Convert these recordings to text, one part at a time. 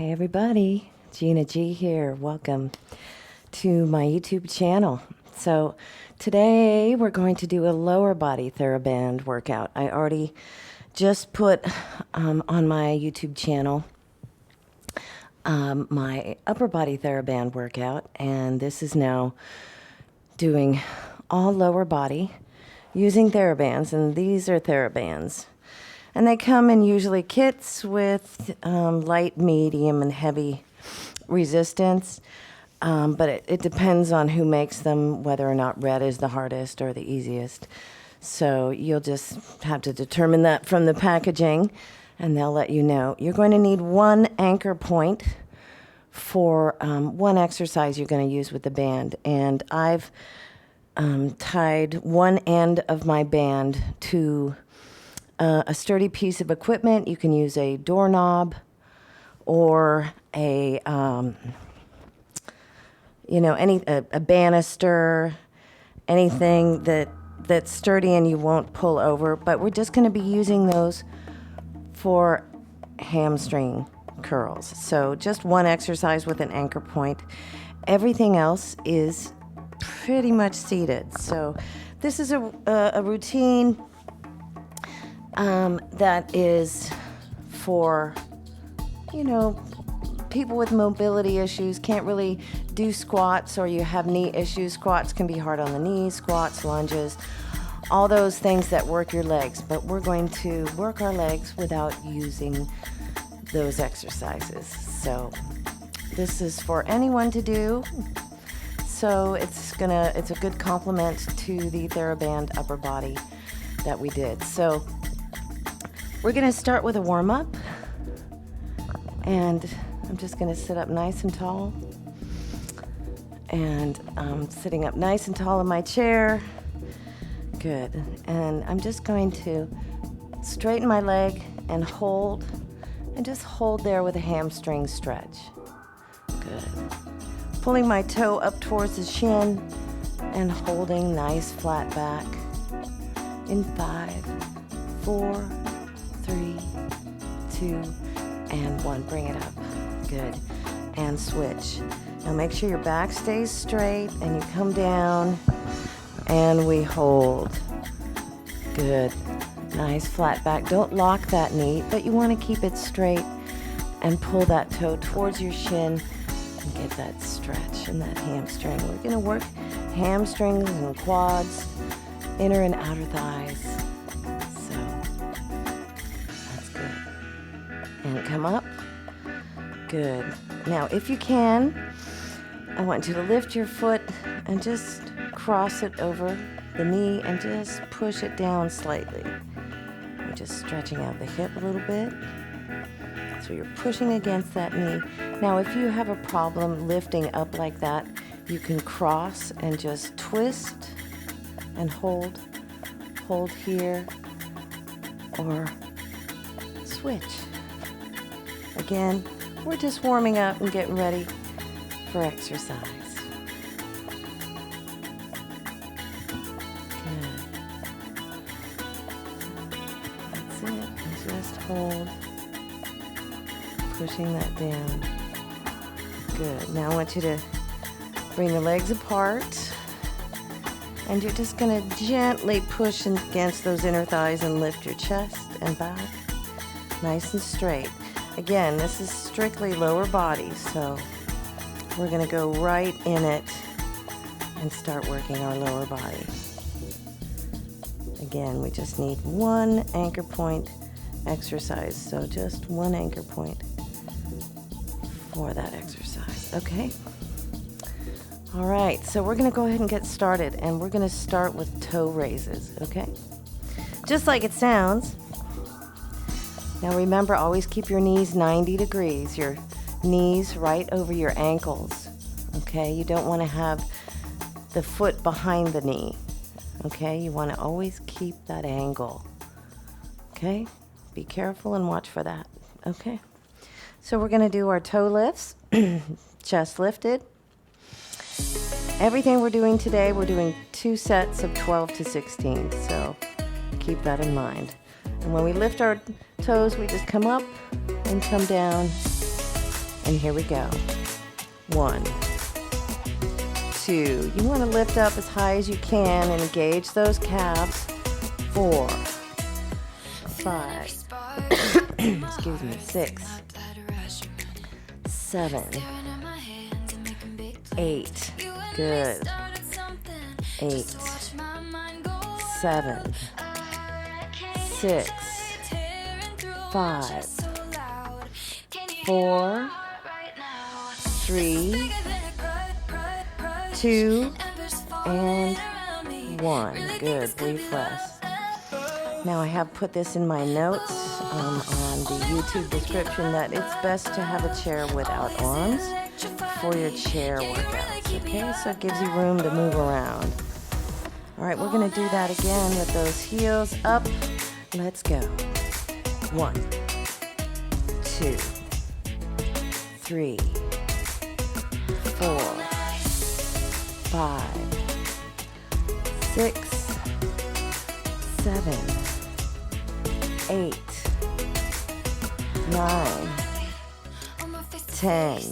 Hey everybody, Gina G here. Welcome to my YouTube channel. So today we're going to do a lower body THERABAND workout. I already just put on my YouTube channel my upper body THERABAND workout, and this is now doing all lower body using THERABANds, and these are THERABANds. And they come in usually kits with light, medium, and heavy resistance. But it depends on who makes them, whether or not red is the hardest or the easiest. So you'll just have to determine that from the packaging, and they'll let you know. You're going to need one anchor point for one exercise you're going to use with the band. And I've tied one end of my band to a sturdy piece of equipment. You can use a doorknob or a banister, anything that's sturdy and you won't pull over. But we're just going to be using those for hamstring curls. So just one exercise with an anchor point. Everything else is pretty much seated. So this is a routine that is for, people with mobility issues, can't really do squats, or you have knee issues. Squats can be hard on the knees, squats, lunges, all those things that work your legs. But we're going to work our legs without using those exercises. So this is for anyone to do. So it's a good complement to the THERABAND upper body that we did. So we're going to start with a warm-up, and I'm just going to sit up nice and tall, and I'm sitting up nice and tall in my chair. Good. And I'm just going to straighten my leg and hold, and just hold there with a hamstring stretch. Good. Pulling my toe up towards the shin and holding nice flat back in 5, 4, 3, 2, and 1. Bring it up. Good. And switch. Now make sure your back stays straight and you come down and we hold. Good. Nice flat back. Don't lock that knee, but you want to keep it straight and pull that toe towards your shin and get that stretch and that hamstring. We're going to work hamstrings and quads, inner and outer thighs. And come up. Good. Now, if you can, I want you to lift your foot and just cross it over the knee and just push it down slightly. We're just stretching out the hip a little bit. So you're pushing against that knee. Now, if you have a problem lifting up like that, you can cross and just twist and hold. Hold here or switch. Again, we're just warming up and getting ready for exercise. Good. That's it. And just hold. Pushing that down. Good. Now I want you to bring the legs apart. And you're just going to gently push against those inner thighs and lift your chest and back. Nice and straight. Again, this is strictly lower body, so we're going to go right in it and start working our lower body. Again, we just need one anchor point exercise, so just one anchor point for that exercise. Okay? All right, so we're going to go ahead and get started, and we're going to start with toe raises, okay? Just like it sounds. Now remember, always keep your knees 90 degrees, your knees right over your ankles, okay? You don't want to have the foot behind the knee, okay? You want to always keep that angle, okay? Be careful and watch for that, okay? So we're going to do our toe lifts, chest lifted. Everything we're doing today, we're doing 2 sets of 12 to 16, so keep that in mind. And when we lift our toes, we just come up and come down And here we go. 1, 2. You want to lift up as high as you can and engage those calves. 4, 5, excuse me, 6, 7, 8. Good. 8, 7, 6, 5, 4, 3, 2, and 1. Good. Brief rest. Now I have put this in my notes on the YouTube description that it's best to have a chair without arms for your chair workouts. Okay, so it gives you room to move around. All right, we're going to do that again with those heels up. Let's go. 1, 2, 3, 4, 5, 6, 7, 8, 9, 10,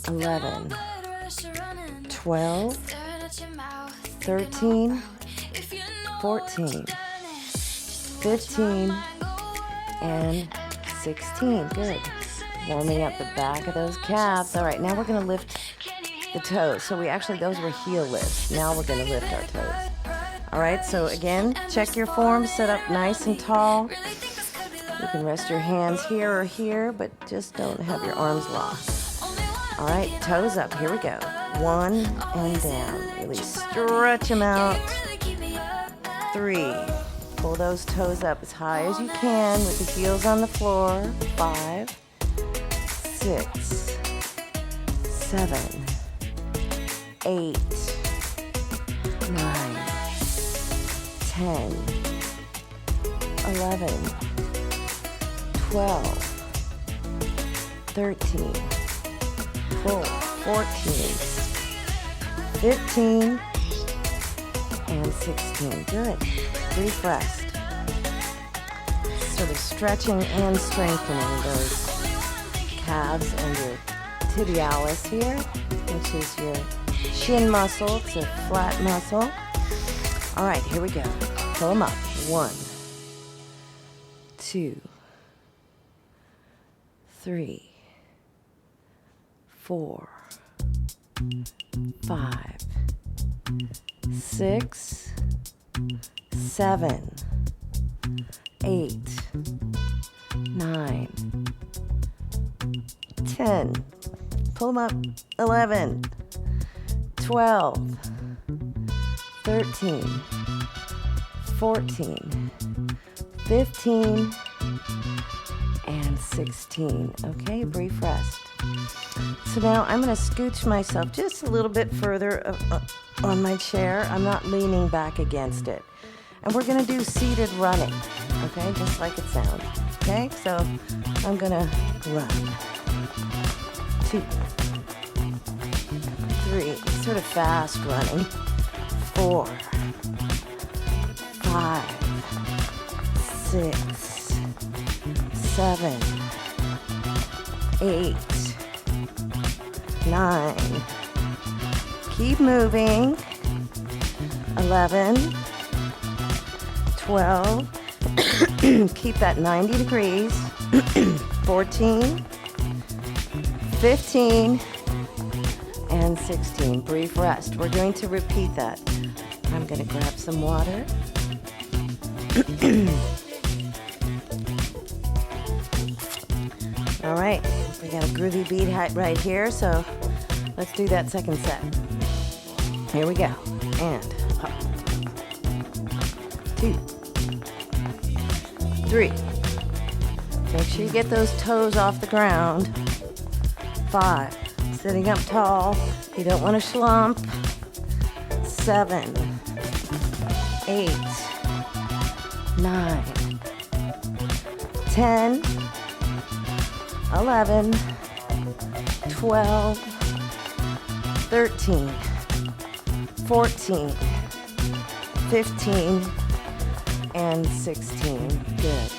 11, 12, 13, 14, 15, and 16. Good. Warming up the back of those calves. All right, now we're going to lift the toes. So those were heel lifts. Now we're going to lift our toes. All right, so again, check your form, sit up nice and tall. You can rest your hands here or here, but just don't have your arms locked. All right, toes up. Here we go. 1 and down. Really stretch them out. 3. Pull those toes up as high as you can with the heels on the floor. 5, 6, 7, 8, 9, 10, 11, 12, 13, 14, 15, and 16. Good. Brief rest. Sort of stretching and strengthening those calves and your tibialis here, which is your shin muscle. It's a flat muscle. All right, here we go. Pull them up. 1, 2, 3, 4, 5, 6, 7, 8, 9, 10. Pull them up. 11, 12, 13, 14, 15, and 16. Okay, brief rest. So now I'm going to scooch myself just a little bit further on my chair. I'm not leaning back against it. And we're going to do seated running, okay, just like it sounds. Okay, so I'm going to run. 2, 3, sort of fast running. 4, 5, 6, 7, 8, 9. Keep moving. 11, 12. Keep that 90 degrees. 14, 15, and 16. Brief rest. We're going to repeat that. I'm going to grab some water. All right, we got a groovy beat right here, so let's do that second set. Here we go. And up. 2, 3. Make sure you get those toes off the ground. 5. Sitting up tall. You don't want to slump. 7, 8, 9, 10, 11, 12, 13, 14, 15, and 16. Good.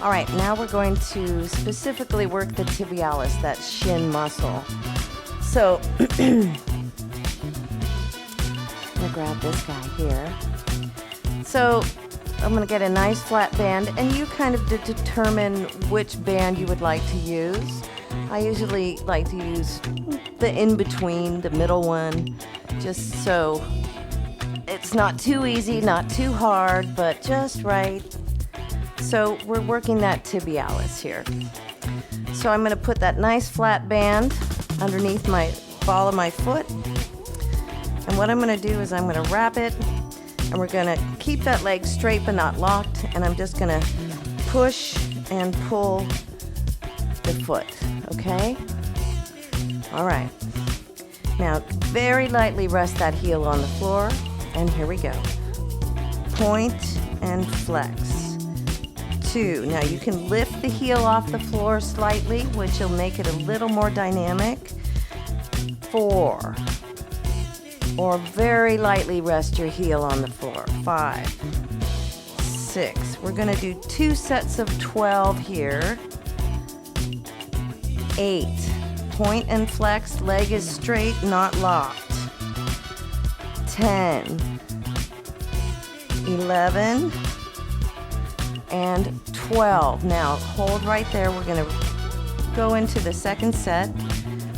All right, now we're going to specifically work the tibialis, that shin muscle. So, I'm gonna grab this guy here. So, I'm gonna get a nice flat band, and you kind of determine which band you would like to use. I usually like to use the in-between, the middle one, just so it's not too easy, not too hard, but just right. So we're working that tibialis here. So I'm gonna put that nice flat band underneath my ball of my foot. And what I'm gonna do is I'm gonna wrap it, and we're gonna keep that leg straight but not locked, and I'm just gonna push and pull the foot, okay? All right. Now, very lightly rest that heel on the floor, and here we go. Point and flex. 2. Now you can lift the heel off the floor slightly, which will make it a little more dynamic. 4. Or very lightly rest your heel on the floor. 5. 6. We're gonna do 2 sets of 12 here. 8. Point and flex, leg is straight, not locked. 10. 11. And 12. Now hold right there. We're going to go into the second set.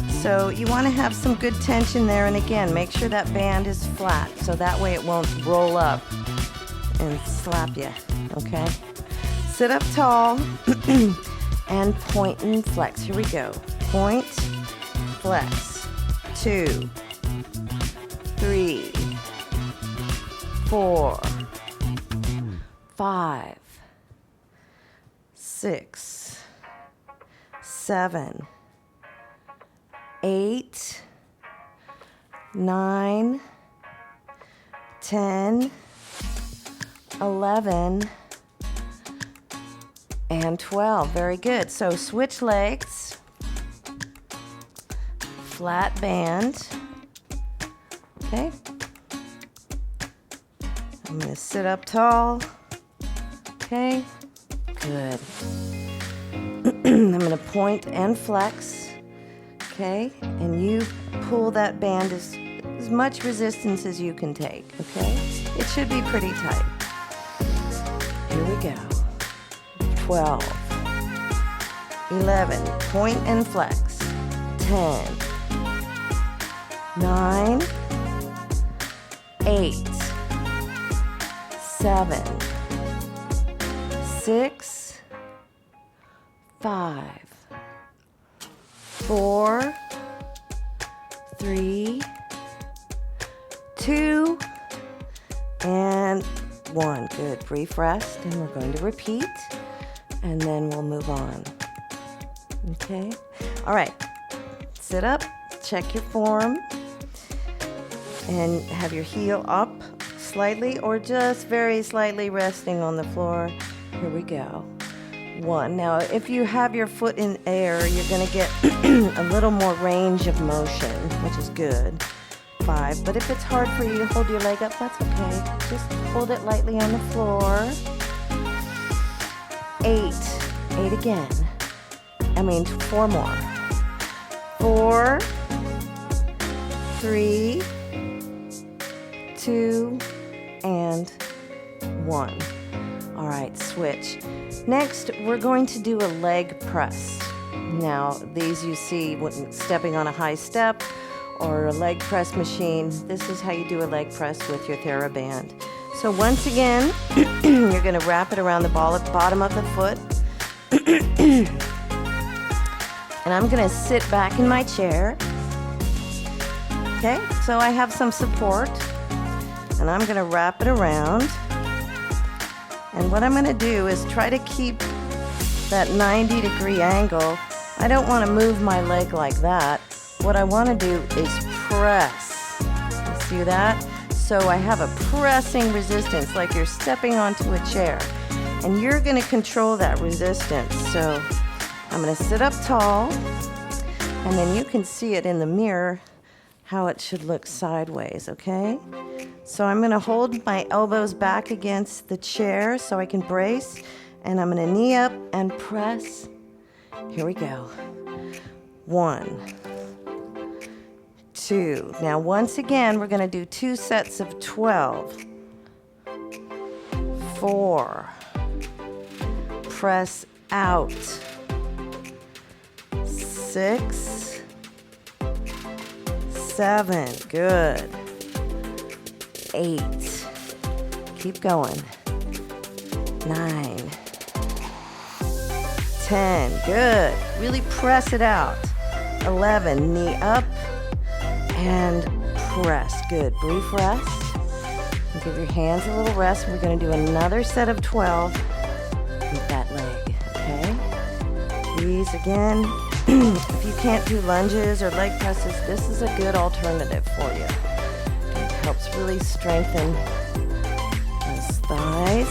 So you want to have some good tension there, and again, make sure that band is flat so that way it won't roll up and slap you, okay? Sit up tall and point and flex. Here we go. Point, flex. 2, 3, 4, 5, 6, 7, 8, 9, 10, 11, and 12. Very good. So switch legs, flat band. Okay. I'm going to sit up tall. Okay. Good. I'm going to point and flex. Okay. And you pull that band as much resistance as you can take. Okay. It should be pretty tight. Here we go. 12. 11. Point and flex. 10. 9. 8. 7. 6. 5. 4. 3. 2. And 1. Good. Brief rest, and we're going to repeat, and then we'll move on. Okay? All right. Sit up, check your form, and have your heel up slightly or just very slightly resting on the floor. Here we go. 1. Now, if you have your foot in air, you're going to get a little more range of motion, which is good. 5. But if it's hard for you to hold your leg up, that's okay. Just hold it lightly on the floor. 8. 8 again. 4 more. 4. 3. 2. And 1. All right, switch. Next, we're going to do a leg press. Now, these you see when stepping on a high step or a leg press machine. This is how you do a leg press with your THERABAND. So once again, you're going to wrap it around the bottom of the foot. And I'm going to sit back in my chair. Okay, so I have some support. And I'm going to wrap it around. And what I'm going to do is try to keep that 90-degree angle. I don't want to move my leg like that. What I want to do is press. You see that? So I have a pressing resistance, like you're stepping onto a chair. And you're going to control that resistance. So I'm going to sit up tall, and then you can see it in the mirror how it should look sideways, okay? So I'm going to hold my elbows back against the chair so I can brace, And I'm going to knee up and press. Here we go. 1, 2. Now, once again, we're going to do 2 sets of 12. 4. Press out. 6, 7. Good. 8. Keep going. 9. 10. Good. Really press it out. 11. Knee up and press. Good. Brief rest. And give your hands a little rest. We're going to do another set of 12 with that leg. Okay? These again. If you can't do lunges or leg presses, this is a good alternative for you. It helps really strengthen those thighs.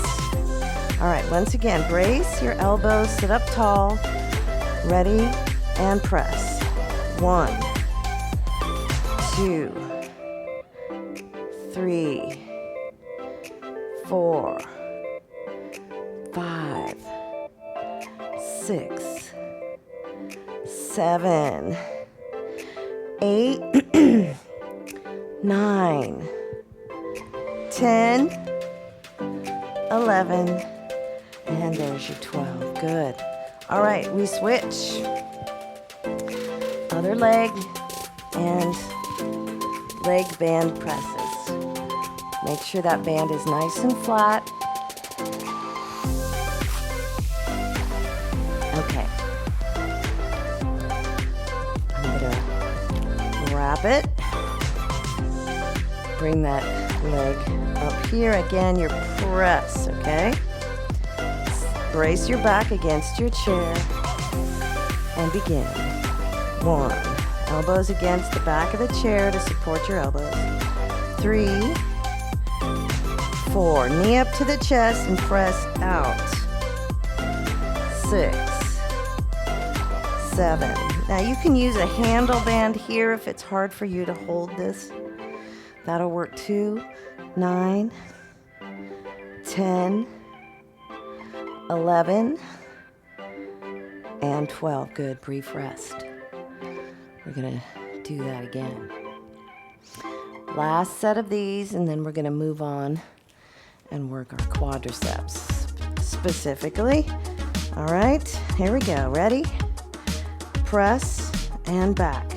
All right, once again, brace your elbows, sit up tall, ready, and press. 1, 2, 3, 4, 5, 6, 7, 8, 9, 10, 11, and there's your 12. Good. All right, we switch. Other leg and leg band presses. Make sure that band is nice and flat. Okay. I'm gonna wrap it. Bring that leg up here. Again, your press, okay? Brace your back against your chair and begin. 1. Elbows against the back of the chair to support your elbows. 3, 4. Knee up to the chest and press out. 6, 7. Now you can use a handle band here if it's hard for you to hold this. That'll work too. 9, 10, 11, and 12. Good. Brief rest. We're going to do that again. Last set of these, and then we're going to move on and work our quadriceps specifically. All right, here we go. Ready? Press and back.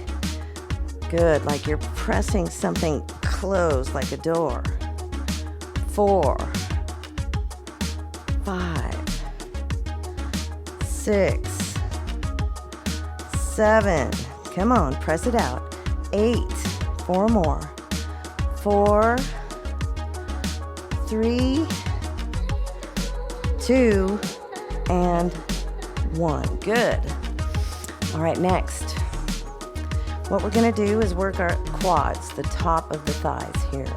Good, like you're pressing something closed, like a door. 4, 5, 6, 7. Come on, press it out. 8. 4 more. 4, 3, 2, and 1. Good. All right, next. What we're going to do is work our quads, the top of the thighs here.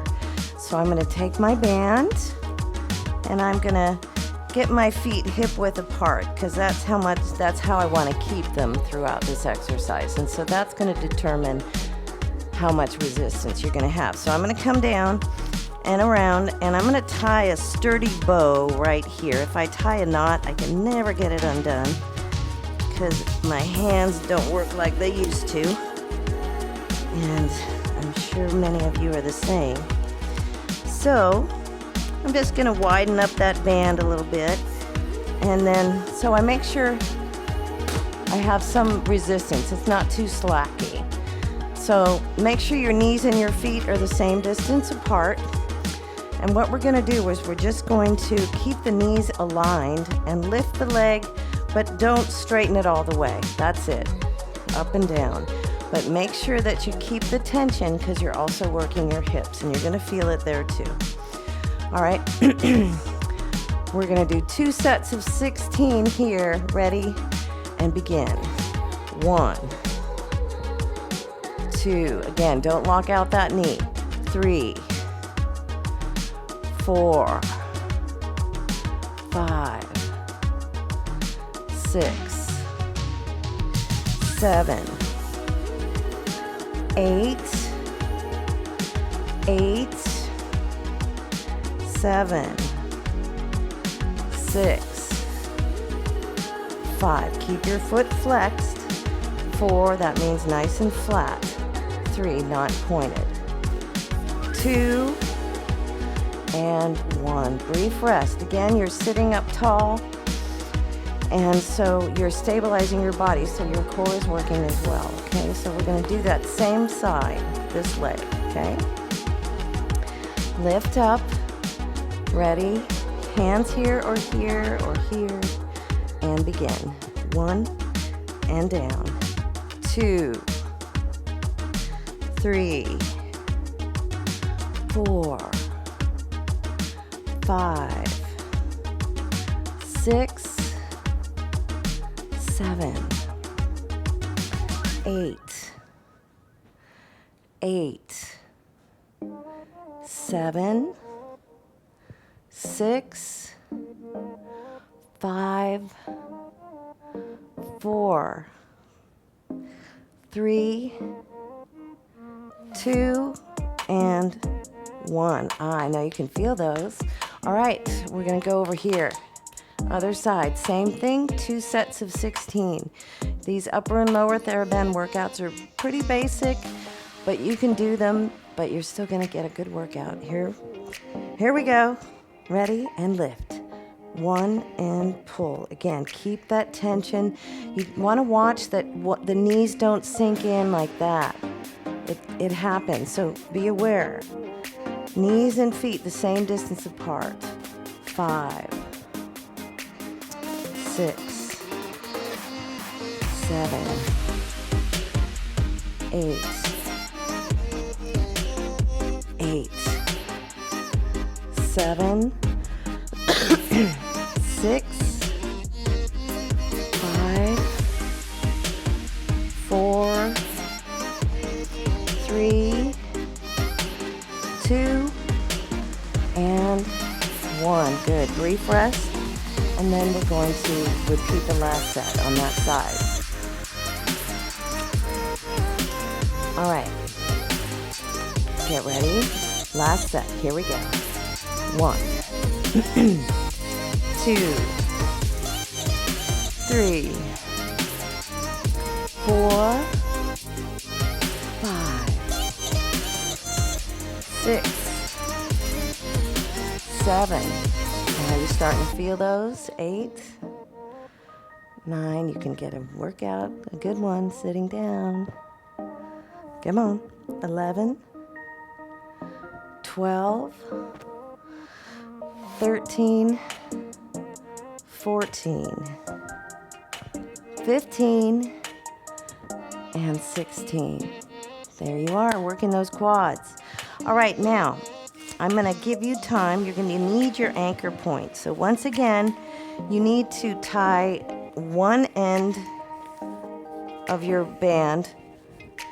So I'm going to take my band and I'm going to get my feet hip width apart because that's how I want to keep them throughout this exercise. And so that's going to determine how much resistance you're going to have. So I'm going to come down and around and I'm going to tie a sturdy bow right here. If I tie a knot, I can never get it undone because my hands don't work like they used to. And I'm sure many of you are the same. So I'm just going to widen up that band a little bit. And then, so I make sure I have some resistance. It's not too slacky. So make sure your knees and your feet are the same distance apart. And what we're going to do is we're just going to keep the knees aligned and lift the leg, but don't straighten it all the way. That's it. Up and down. But make sure that you keep the tension because you're also working your hips and you're going to feel it there too. All right. We're going to do 2 sets of 16 here. Ready? And begin. 1, 2. Again, don't lock out that knee. 3, 4, 5, 6, 7, 8, 7, 6, 5, keep your foot flexed. 4, that means nice and flat. 3, not pointed. 2, and 1. Brief rest. Again, you're sitting up tall, and so you're stabilizing your body, so your core is working as well, okay? So we're gonna do that same side, this leg, okay? Lift up, ready, hands here or here or here, and begin. 1, and down. 2, 3, 4, 5, 6, 7, 8, 7, 6, 5, 4, 3, 2, and 1. I know you can feel those. All right, we're gonna go over here. Other side, same thing, 2 sets of 16. These upper and lower THERABAND workouts are pretty basic, but you can do them, but you're still gonna get a good workout. Here we go. Ready, and lift. 1, and pull. Again, keep that tension. You wanna watch that the knees don't sink in like that. It happens, so be aware. Knees and feet the same distance apart. 5, 6, 7, 8, 7, 6, 5, 4, 3, 2, and 1. Good. Brief rest, and then we're going to repeat the last set on that side. All right. Get ready. Last set. Here we go. 1, 2, 3, 4, 5, 6, 7. Now you're starting to feel those. 8, 9. You can get a workout, a good one, sitting down. Come on. 11, 12, 13, 14, 15, and 16. There you are, working those quads. All right, now, I'm gonna give you time. You're gonna need your anchor point. So once again, you need to tie one end of your band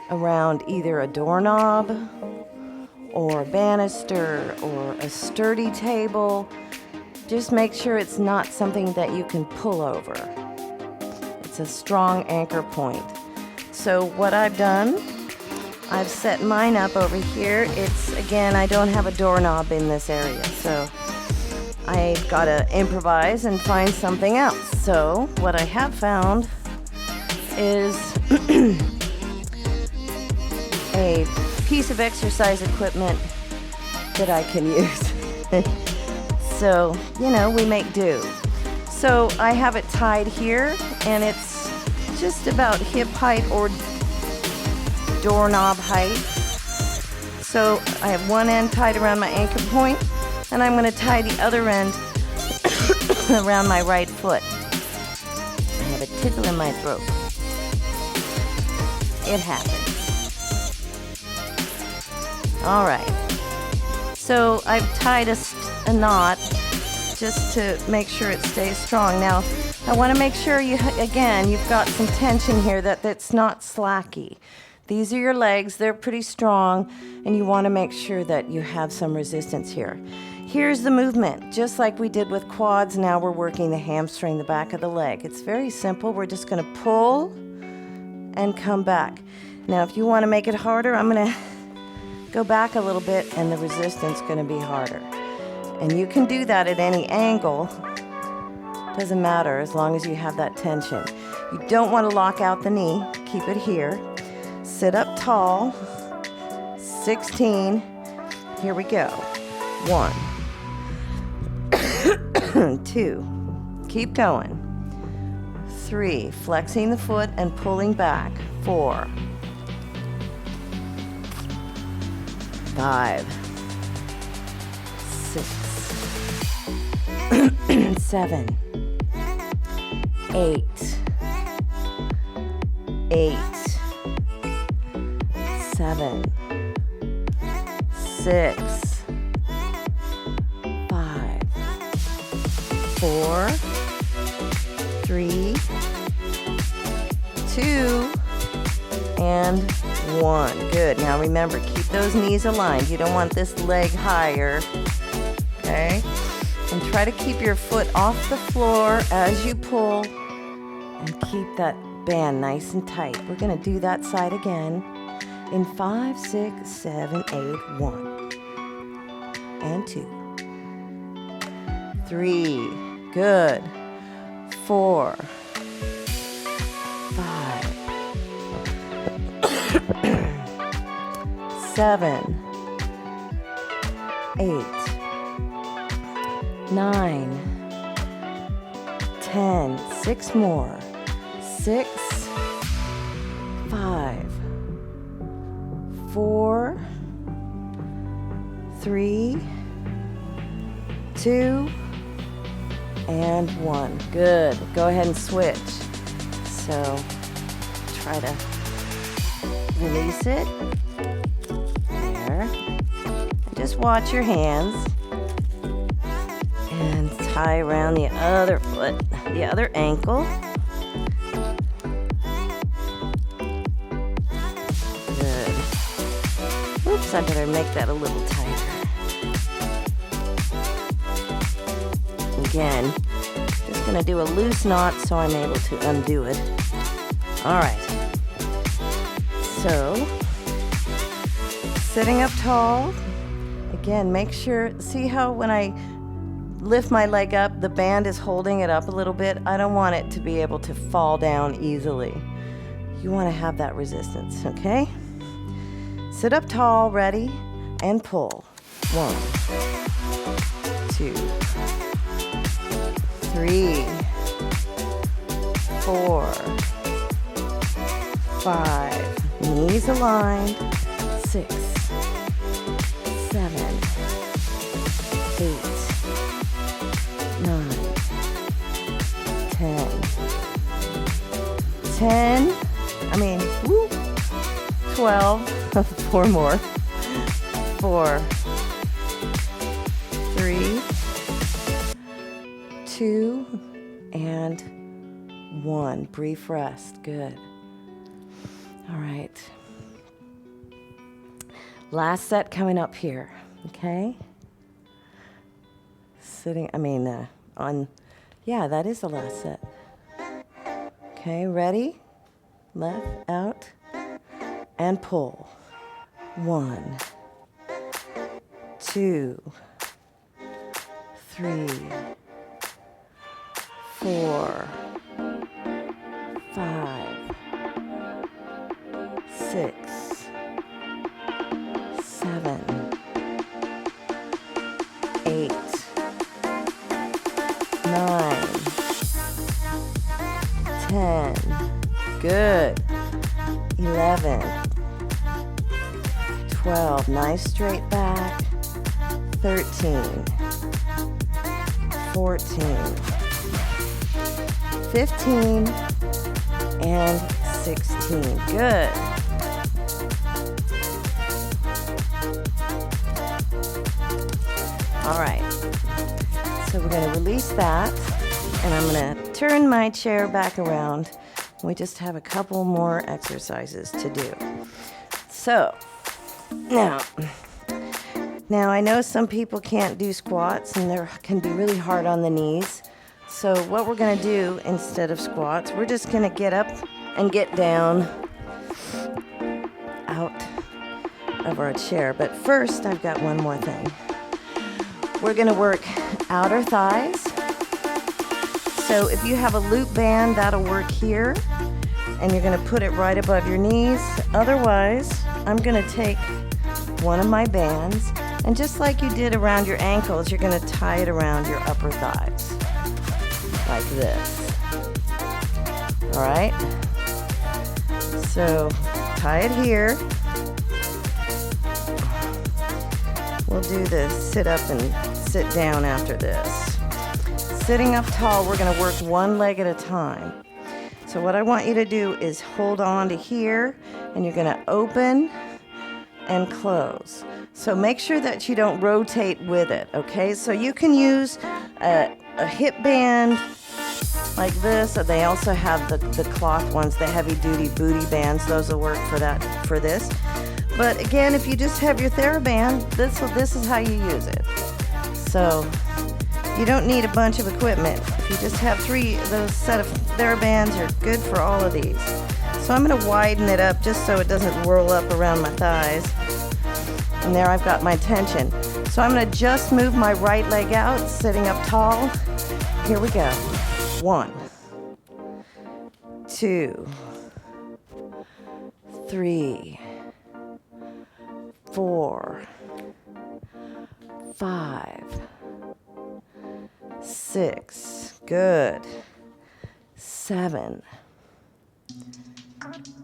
around either a doorknob or a banister or a sturdy table. Just make sure it's not something that you can pull over. It's a strong anchor point. So what I've done, I've set mine up over here. It's, again, I don't have a doorknob in this area, so I gotta improvise and find something else. So what I have found is a piece of exercise equipment that I can use. So, you know, we make do. So I have it tied here, and it's just about hip height or doorknob height. So I have one end tied around my anchor point, and I'm going to tie the other end around my right foot. I have a tickle in my throat. It happens. All right. So I've tied a knot just to make sure it stays strong. Now, I want to make sure you've got some tension here, that's not slacky. These are your legs, they're pretty strong, and you want to make sure that you have some resistance here. Here's the movement. Just like we did with quads, now we're working the hamstring, the back of the leg. It's very simple. We're just going to pull and come back. Now, if you want to make it harder, I'm going to go back a little bit, and the resistance is going to be harder. And you can do that at any angle. Doesn't matter as long as you have that tension. You don't want to lock out the knee. Keep it here. Sit up tall. 16. Here we go. 1. 2. Keep going. 3. Flexing the foot and pulling back. 4. 5. 6. 7. 8. 8. 7. 6. 5. 4. 3. 2. And 1. Good. Now remember, keep those knees aligned. You don't want this leg higher. Okay? And try to keep your foot off the floor as you pull and keep that band nice and tight. We're going to do that side again in 5, 6, 7, 8, 1. And 2. 3. Good. 4. 5. 7. 8. 9. 10. 6 more. 6. 5. 4. 3. 2. And 1. Good. Go ahead and switch. So try to release it. There. And just watch your hands. And tie around the other foot, the other ankle. Good. Oops, I better make that a little tighter. Again, just gonna do a loose knot so I'm able to undo it. All right. So, sitting up tall. Again, make sure, see how when I lift my leg up, the band is holding it up a little bit. I don't want it to be able to fall down easily. You want to have that resistance, okay? Sit up tall, ready, and pull. 1, 2, 3, 4, 5. Knees aligned. 6, 7, 8. 9, 10, 12, 4 more, 4, 3, 2, and 1. Brief rest, good. All right. Last set coming up here, okay? That is the last set. Okay, ready? Left, out, and pull. 1, 2, 3, 4, 5, 6, 7, 8, 9, 10, good, 11, 12, nice straight back, 13, 14, 15, and 16, good. All right, so we're going to release that, and I'm going to turn my chair back around. We just have a couple more exercises to do. So, now I know some people can't do squats, and they can be really hard on the knees. So what we're going to do instead of squats, we're just going to get up and get down out of our chair. But first, I've got one more thing. We're going to work outer thighs. So if you have a loop band, that'll work here. And you're gonna put it right above your knees. Otherwise, I'm gonna take one of my bands, and just like you did around your ankles, you're gonna tie it around your upper thighs, like this. All right? So tie it here. We'll do the sit up and sit down after this. Sitting up tall, we're gonna work one leg at a time. So what I want you to do is hold on to here, and you're gonna open and close. So make sure that you don't rotate with it, okay? So you can use a hip band like this, or they also have the cloth ones, the heavy duty booty bands. Those will work for this. But again, if you just have your TheraBand, this is how you use it. So you don't need a bunch of equipment. If you just have those set of TheraBands, you're good for all of these. So I'm gonna widen it up just so it doesn't whirl up around my thighs. And there I've got my tension. So I'm gonna just move my right leg out, sitting up tall. Here we go. 1, 2, 3, 4, 5, 6, good, 7,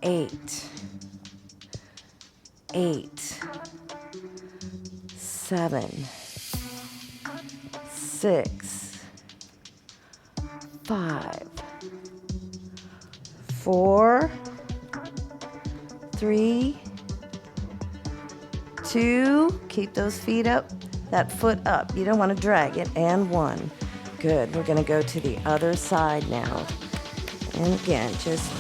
8, 7, 6, 5, 4, 3, 2, keep those feet up, that foot up. You don't want to drag it, and 1. Good, we're gonna go to the other side now. And again, just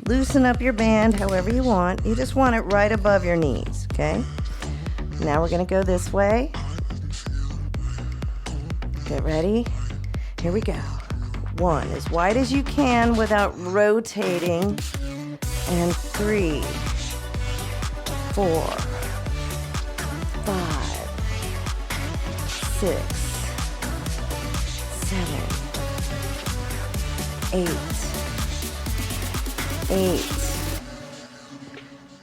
loosen up your band however you want. You just want it right above your knees, okay? Now we're gonna go this way. Get ready. Here we go. 1, as wide as you can without rotating. And 3, 4, 5, 6, 7, 8,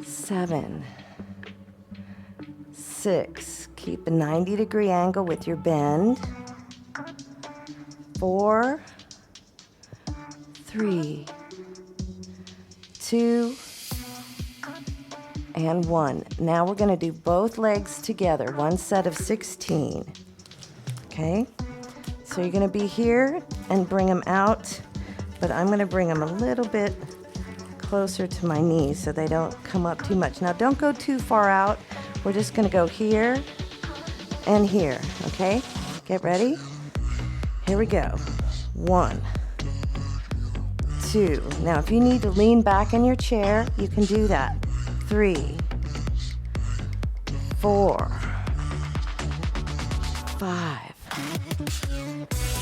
7, 6. Keep a 90-degree angle with your bend. 4, 3, 2, and 1. Now we're going to do both legs together, one set of 16. Okay? So you're going to be here and bring them out, but I'm going to bring them a little bit closer to my knees so they don't come up too much. Now don't go too far out. We're just going to go here and here, okay? Get ready. Here we go. 1, 2. Now if you need to lean back in your chair, you can do that. 3, 4, 5,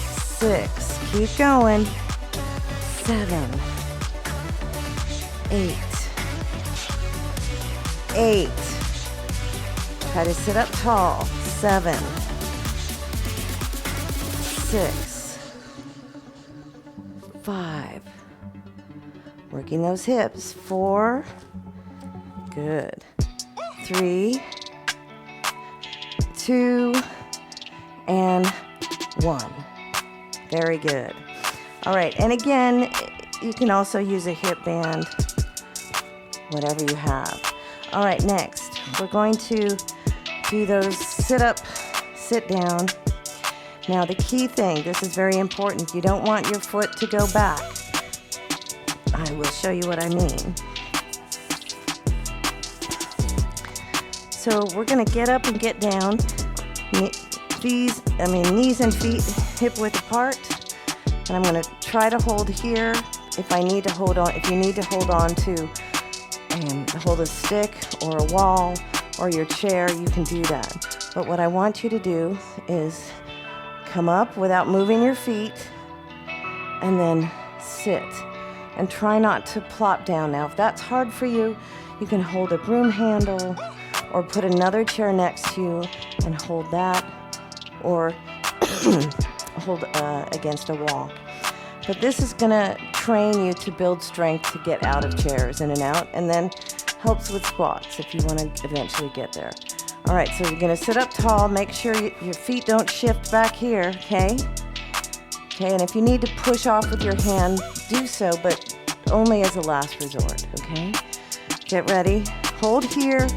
6. Keep going. 7, 8. Try to sit up tall. 7, 6, 5. Working those hips. 4. Good. 3, 2, and 1. Very good. All right, and again, you can also use a hip band, whatever you have. All right, next, we're going to do those sit up, sit down. Now, the key thing, this is very important. You don't want your foot to go back. I will show you what I mean. So we're going to get up and get down, knees and feet hip width apart. And I'm going to try to hold here. If I need to hold on, if you need to hold on to hold a stick or a wall or your chair, you can do that. But what I want you to do is come up without moving your feet and then sit. And try not to plop down. Now, if that's hard for you, you can hold a broom handle or put another chair next to you and hold that, or hold against a wall. But this is gonna train you to build strength to get out of chairs, in and out, and then helps with squats if you wanna eventually get there. All right, so you're gonna sit up tall, make sure your feet don't shift back here, okay? Okay, and if you need to push off with your hand, do so, but only as a last resort, okay? Get ready, hold here,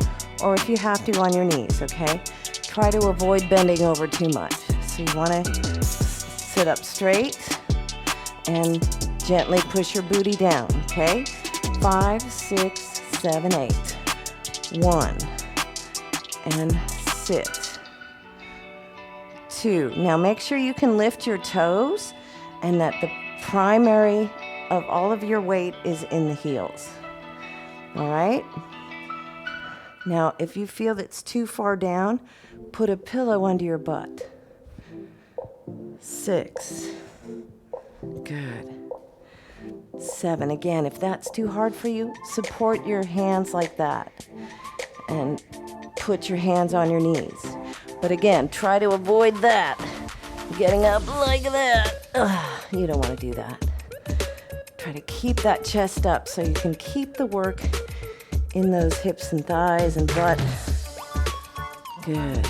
or if you have to, on your knees, okay? Try to avoid bending over too much. So you wanna sit up straight and gently push your booty down, okay? 5, 6, 7, 8. 1, and sit. 2. Now make sure you can lift your toes and that the primary of all of your weight is in the heels. All right? Now, if you feel that's too far down, put a pillow under your butt. 6. Good. 7. Again, if that's too hard for you, support your hands like that and put your hands on your knees. But again, try to avoid that. Getting up like that. You don't want to do that. Try to keep that chest up so you can keep the work in those hips and thighs and butt. Good.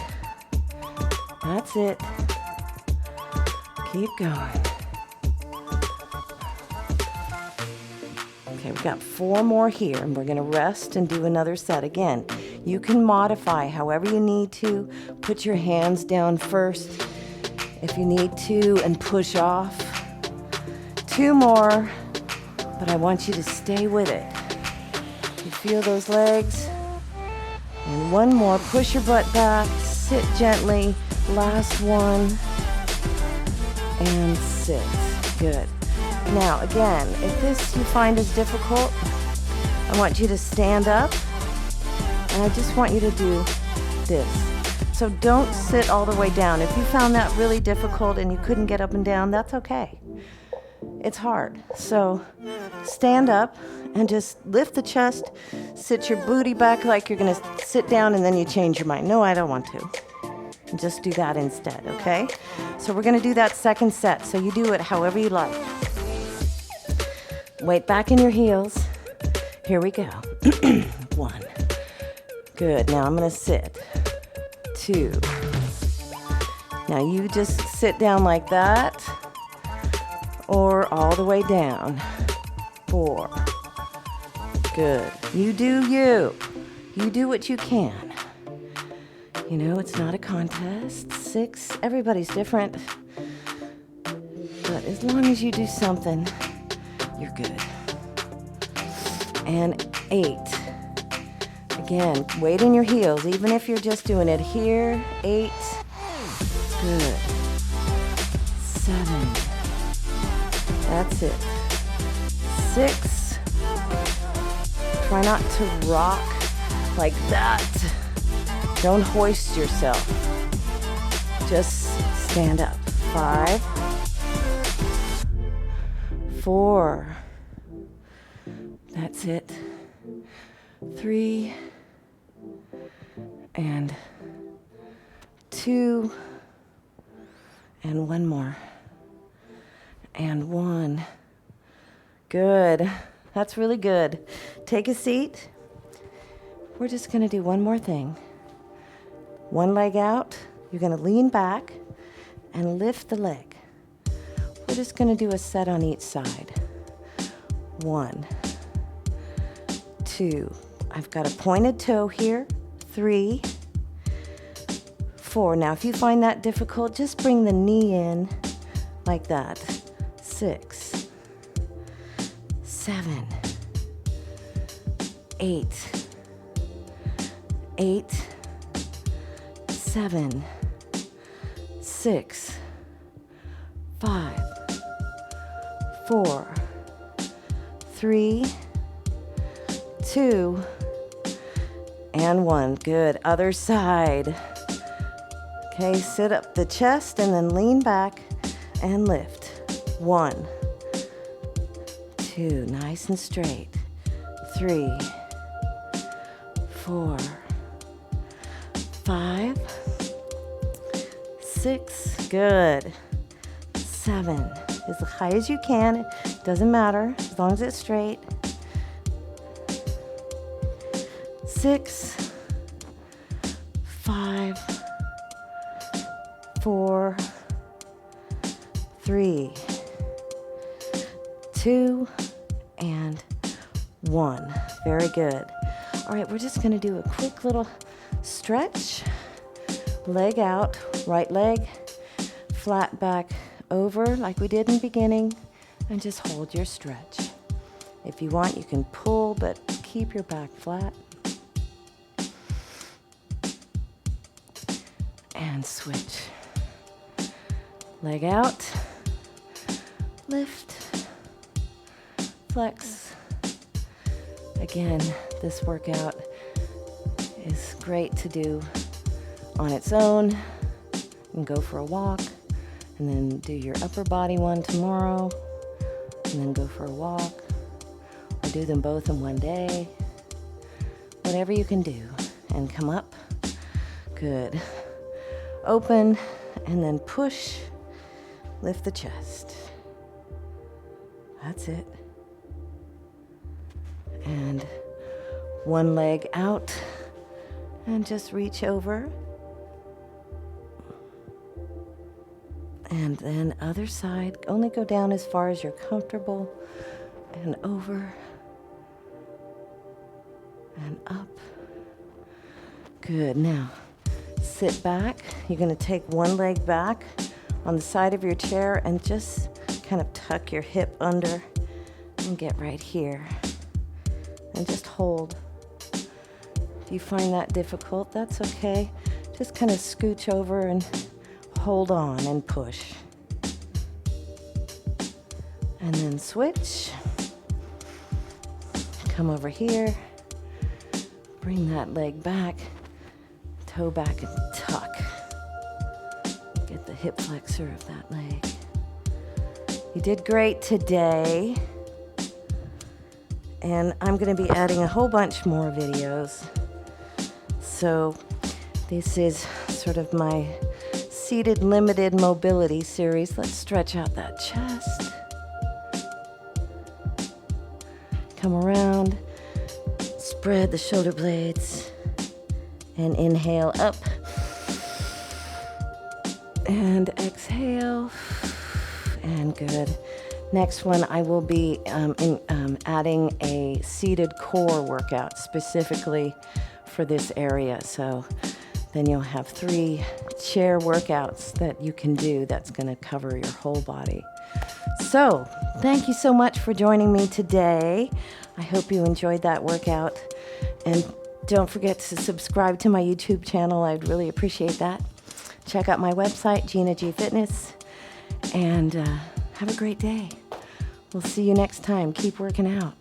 That's it. Keep going. Okay, we've got 4 more here, and we're going to rest and do another set. Again, you can modify however you need to. Put your hands down first if you need to and push off. 2 more, but I want you to stay with it. You feel those legs? And 1 more. Push your butt back. Sit gently. Last one. And sit. Good. Now, again, if this you find is difficult, I want you to stand up, and I just want you to do this. So don't sit all the way down. If you found that really difficult and you couldn't get up and down, that's okay. It's hard. So stand up and just lift the chest, sit your booty back like you're gonna sit down, and then you change your mind. No, I don't want to. Just do that instead, okay? So we're gonna do that second set, so you do it however you like. Weight back in your heels. Here we go. 1. Good, now I'm gonna sit. 2. Now you just sit down like that, or all the way down. 4. Good, you do you. You do what you can. You know, it's not a contest. 6, everybody's different. But as long as you do something, you're good. And 8. Again, weight in your heels, even if you're just doing it here. 8. Good. 7. That's it. 6. Try not to rock like that. Don't hoist yourself. Just stand up. 5. 4. That's it. 3. And 2. And 1 more. And 1. Good. That's really good. Take a seat. We're just going to do one more thing. 1 leg out. You're going to lean back and lift the leg. We're just going to do a set on each side. 1, 2. I've got a pointed toe here. 3, 4. Now, if you find that difficult, just bring the knee in like that. 6, 7, 8, 8, 7, 6, 5, 4, 3, 2, and 1. Good. Other side. Okay, sit up the chest and then lean back and lift. 1, 2, nice and straight. 3, 4, 5, 6, good. 7, as high as you can. It doesn't matter, as long as it's straight. 6, 5, 4, 3, 2, and 1. Very good. All right, we're just going to do a quick little stretch. Leg out, right leg, flat back over like we did in the beginning, and just hold your stretch. If you want, you can pull, but keep your back flat. And switch. Leg out, lift, flex. Again, this workout is great to do on its own. You can go for a walk and then do your upper body one tomorrow and then go for a walk, or do them both in one day. Whatever you can do. And come up. Good. Open and then push. Lift the chest. That's it. And one leg out and just reach over. And then other side, only go down as far as you're comfortable, and over and up. Good. Now sit back. You're going to take one leg back on the side of your chair and just kind of tuck your hip under and get right here. And just hold. If you find that difficult, that's okay. Just kind of scooch over and hold on and push. And then switch. Come over here. Bring that leg back. Toe back and tuck. Get the hip flexor of that leg. You did great today. And I'm going to be adding a whole bunch more videos. So this is sort of my seated limited mobility series. Let's stretch out that chest. Come around. Spread the shoulder blades. And inhale up. And exhale. And good. Next one, I will be adding a seated core workout specifically for this area. So then you'll have 3 chair workouts that you can do that's going to cover your whole body. So thank you so much for joining me today. I hope you enjoyed that workout. And don't forget to subscribe to my YouTube channel. I'd really appreciate that. Check out my website, Gina G Fitness. And have a great day. We'll see you next time. Keep working out.